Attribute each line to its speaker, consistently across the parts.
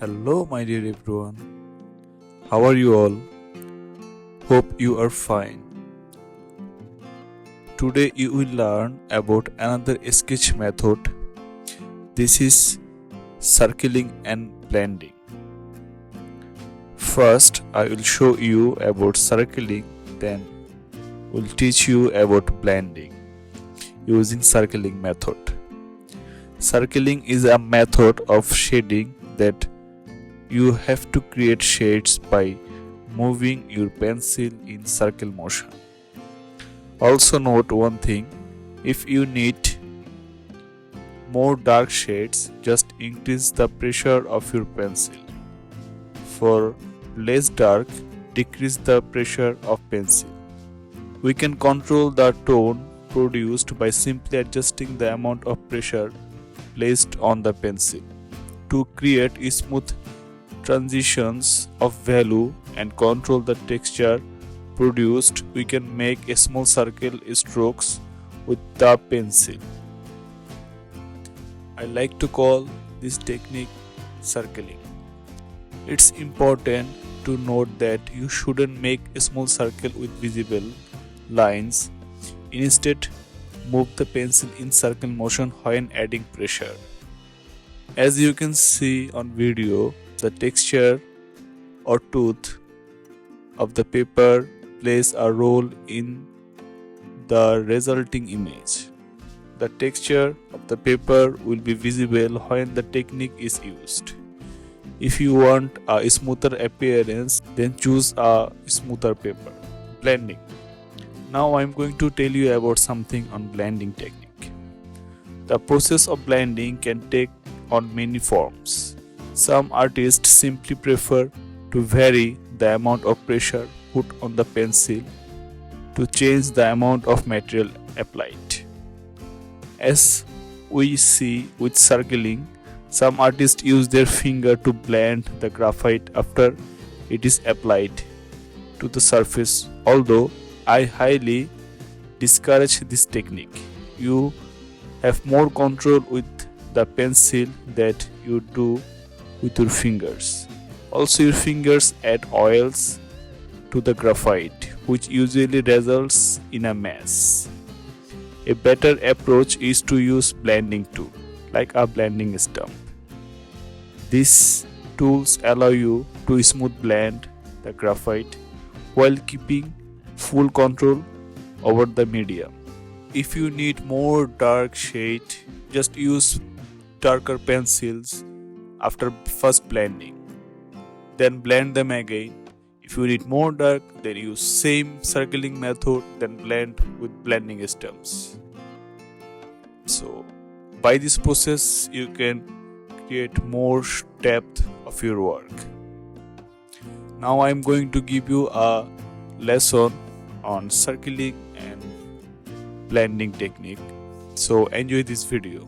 Speaker 1: Hello, my dear everyone. How are you all? Hope you are fine. Today you will learn about another sketch method. This is circling and blending. First, I will show you about circling, then will teach you about blending using circling method. Circling is a method of shading that you have to create shades by moving your pencil in circle motion. Also note one thing, if you need more dark shades, just increase the pressure of your pencil. For less dark, decrease the pressure of pencil. We can control the tone produced by simply adjusting the amount of pressure placed on the pencil. To create smooth transitions of value and control the texture produced, we can make a small circle strokes with the pencil. I like to call this technique circling. It's important to note that you shouldn't make a small circle with visible lines. Instead, move the pencil in circle motion when adding pressure. As you can see on video, the texture or tooth of the paper plays a role in the resulting image. The texture of the paper will be visible when the technique is used. If you want a smoother appearance, then choose a smoother paper. Blending. Now I am going to tell you about something on blending technique. The process of blending can take on many forms. Some artists simply prefer to vary the amount of pressure put on the pencil to change the amount of material applied. As we see with circling, some artists use their finger to blend the graphite after it is applied to the surface, although I highly discourage this technique. You have more control with the pencil that you do with your fingers. Also, your fingers add oils to the graphite, which usually results in a mess. A better approach is to use blending tool, like a blending stump. These tools allow you to smooth blend the graphite while keeping full control over the medium. If you need more dark shade, just use darker pencils after first blending, then blend them again. If you need more dark, then use same circling method, then blend with blending stumps. So by this process you can create more depth of your work. Now I am going to give you a lesson on circling and blending technique, so enjoy this video.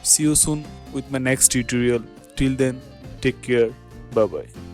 Speaker 1: See you soon with my next tutorial. Till then, take care. Bye bye.